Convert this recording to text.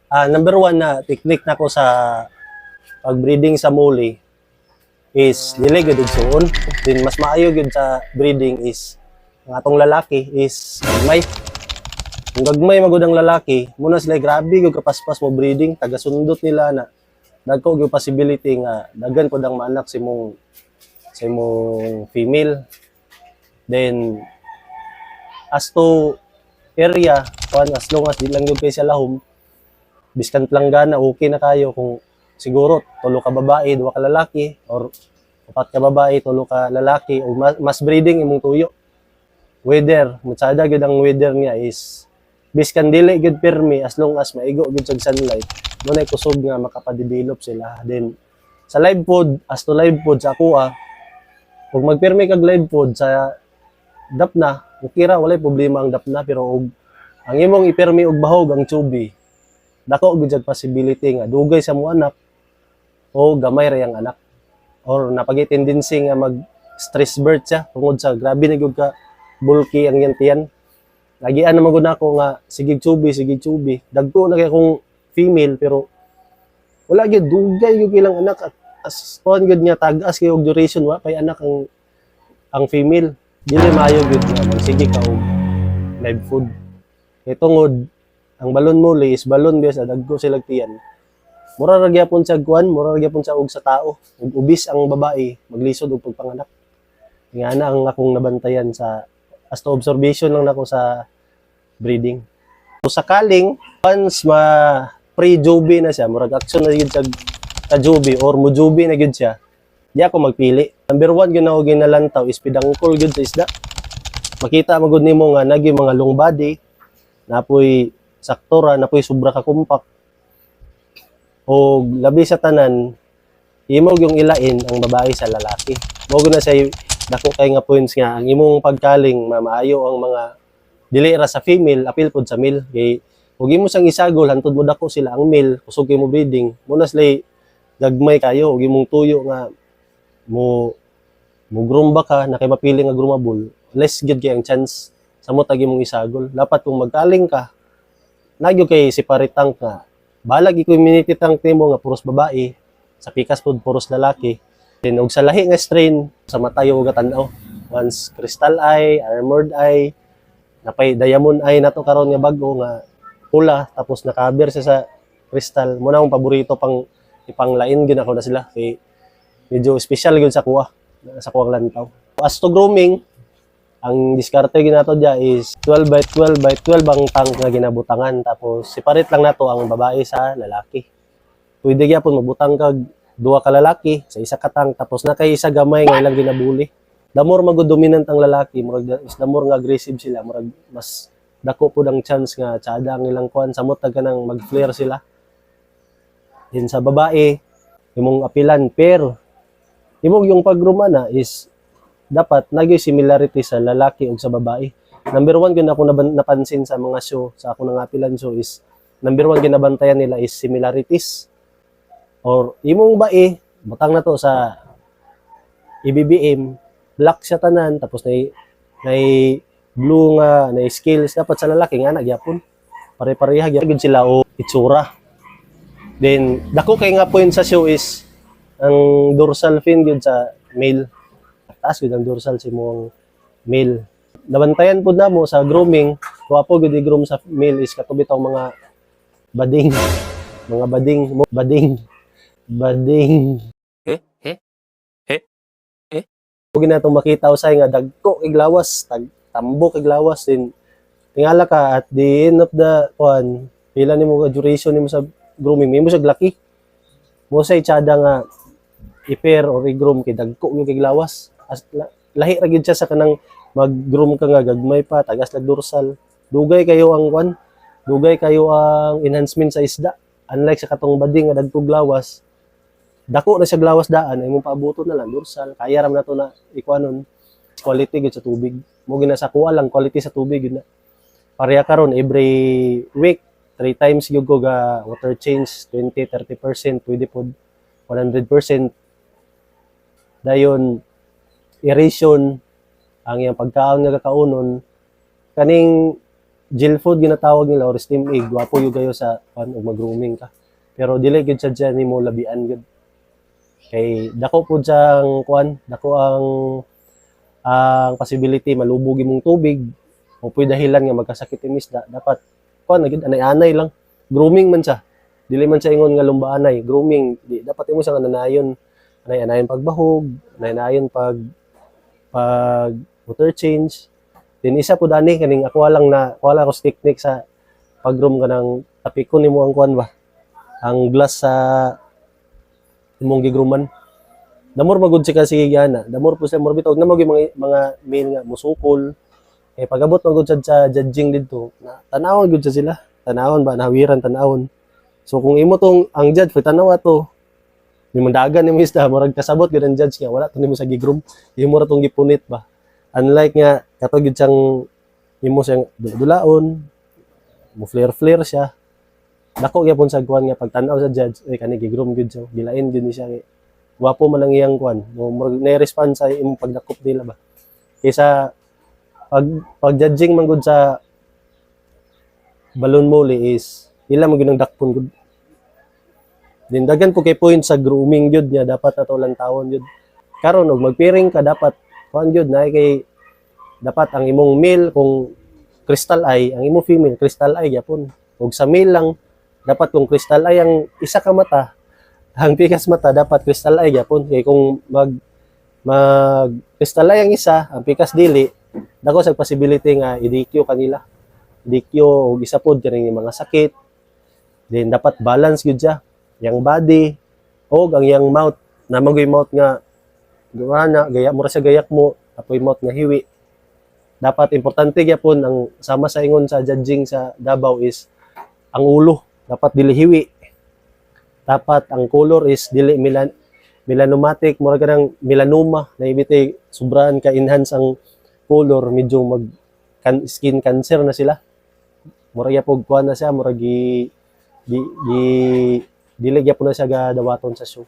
Number one na technique na ko sa pag-breeding sa muli is dili gud og suon. Then mas maayo gud sa breeding is ang atong lalaki is gagmay. Kung gagmay magud ang lalaki, muna sila grabe gud kapaspas mo breeding, taga-sundot nila na dagko gyud possibility nga daghan pud ang maanak si mong female. Then as to area, as long as di lang gyud kay siya lahom, biskan planggana okay na kayo kung siguro tulo ka babae, duha ka lalaki or upat ka babae, tulo ka lalaki o mas breeding imong tuyo. Weather, mutsada gyud ang weather niya is biskan dili gyud pirmi as long as maigo gyud sa sunlight, mo nay kusog nga makapa-develop sila. Then sa live food, as to live food sa kuha, kung magpirmi kag live food sa dapna, okay ra, walay problema ang dapna, pero ang imong ipirmi og bahog ang tsubi, dako gyud jag possibility nga dugay sa mo anak o gamay ra yang anak or napagi-tendency nga mag stress birth siya tungod sa grabe na gyud ka bulky ang iyang tiyan. Lagian naman gud nako nga sige tsubi dagko na kay kung female pero wala gyud dugay gyud ilang anak at as on gyud nga tag-as kay og duration wa kay anak ang female dili maayo gyud nga magsige ka og live food kay tungod ang balon muli is balon biya sa dagko sila tiyan. Mura ra gyapon sa kuan, mura ra gyapon sa og sa tao. Ug ubis ang babae maglisod og pagpanganak. Nga na ang akong nabantayan sa as to observation lang nako sa breeding. So sakaling once ma pre-jubi na siya, murag action na gyud sa ka-jubi or mo-jubi na gyud siya, di ako magpili. Number one gyud na og ginalantaw is pidangkol gyud sa isda. Makita magud nimo nga nagi mga long body, napoy saktora, napoy sobra ka kumpak. O labi sa tanan, imog yung ilain ang babae sa lalaki. Mogo na say dako kay nga points nga ang imong pagkaling maayo ang mga dili ra sa female apil pod sa male kay ug imo sang isagol hantod mo dako sila ang male kusog kay mo breeding muna sila gagmay kayo ug imong tuyo nga mo grumba ka na kay mapili nga grumable less gyud kay ang chance sa mo tag imong isagol. Dapat kung magkaling ka nagyo kay separate tank nga balag i-community tank nimo nga puros babae sa pikas pod puros lalaki. Then og sa lahi nga strain sa matayo ug tan-aw. Once crystal eye, armored eye, napay diamond eye nato karon nga bag-o nga pula tapos nakaber siya sa crystal. Mo na akong paborito pang ipanglain gyud ako na sila kay medyo special gyud sa kuha lantaw. As to grooming, ang diskarte gyud nato dia is 12 by 12 by 12 ang tank nga ginabutangan tapos separate lang nato ang babae sa lalaki. Pwede gyapon mabutang kag duha ka lalaki sa isa ka tank tapos na kay isa gamay nga ilang ginabuli. The more mag-dominant ang lalaki, the more nga aggressive sila, murag mas dako po ang chance nga tsada ang ilang kuan samot ka nang mag-flare sila. Din sa babae, imong apilan pero imong yung pagrumana is dapat nagyoy similarity sa lalaki ug sa babae. Number one gyud ako napansin sa mga show, sa ako nang apilan show is number one ginabantayan nila is similarities. Or imong bae, butang na to sa IBBM, black siya tanan, tapos nay blue nga, nay scales, dapat sa lalaki nga nagyapon. Pare-pareha gyud sila o itsura. Then, dako kay nga point sa show is ang dorsal fin gyud sa male. Taas gyud ang dorsal si mong male. Nabantayan pud namo sa grooming, wapo gyud i-groom sa male is katubi tong mga bading. Mga bading. Huwag na itong makita usay nga dagko iglawas, tambok iglawas din. Tingala ka at the end of the one, pila nimo ka duration nimo sa grooming, mo siya glaki. Mo say tsada nga i-pair or i-groom kay dagko yung iglawas. As lahi ra gyud siya sa kanang mag-groom ka nga gagmay pa, tagas lag dorsal. Dugay kayo ang enhancement sa isda. Unlike sa katong bading nga dagko glawas, dako na siya glawas daan ay mong paabuton na lang dorsal. Kaya ram na to na ikuanon quality gid sa tubig. Mo gina sa kuha lang quality sa tubig gid na. Pareha karon every week 3 times gyud ko ga water change 20-30% pwede pod 100%. Dayon aeration ang iyang pagkaon nga kakaunon kaning jail food ginatawag nila or steam egg, wapo yung kayo sa pan ug mag-grooming ka. Pero dili gyud sa dyan nimo labian gyud. Kay dako po siyang kuan, dako ang possibility malubog imong tubig o pwede dahilan nga magkasakit ang isda. Dapat kuan na gyud anay-anay lang. Grooming man siya. Dili man siya ingon nga lumbaanay, grooming. Di, dapat imo siya ananayon, anay-anayon pagbahog, anay-anayon pag water change. Then isa po dani kaning ako lang na wala ko technique sa pag-groom ka ng tapikon nimo ang kuan ba. Ang glass sa imong gigruman. Damor magud siya kasi gana. Damor po siya morbitog na mga main nga musukol. Eh pagabot magud siya sa judging didto, na tanawon gud siya sila. Tanawon ba nawiran tanawon. So kung imo tong ang judge pag tanawa to, di mandagan nimo isda murag kasabot gud ang judge nga wala to nimo sa gigrum. Imo ra tong gipunit ba. Unlike nga katong gid siyang imo siyang dulaon, mo flare siya. Dako gyapon sa kuan nga pagtan-aw sa judge, kani gigrum gud siya, gilain gud ni siya. Wapo man ang iyang kuan, mo na-respond sa imong pagdakop nila ba. Kaysa pag judging man gud sa balon mole is ila mo gyud ang dakpon gud. Din daghan po kay point sa grooming gud niya dapat ato lang tawon gud. Karon og magpiring ka dapat kuan gud na kay dapat ang imong male kung crystal eye, ang imong female crystal eye gyapon. Og sa male lang dapat kung crystal eye ang isa ka mata, ang pikas mata dapat crystal eye gyapon. Kay kung mag crystal eye ang isa, ang pikas dili, dako sa possibility nga i-DQ kanila. DQ og isa pod kaning mga sakit. Then dapat balance gyud siya. Yang body og ang yang mouth, na magoy mouth nga gana gaya mo ra sa gayak mo, apoy mouth nga hiwi. Dapat importante gyapon ang sama sa ingon sa judging sa Davao is ang ulo dapat dili hiwi. Dapat ang color is dili melanomatic, mura kanang melanoma, na ibitay sobraan ka enhance ang color, medyo skin cancer na sila. Mura gyapon kuan na siya, mura dili gyapon na siya gadawaton sa show.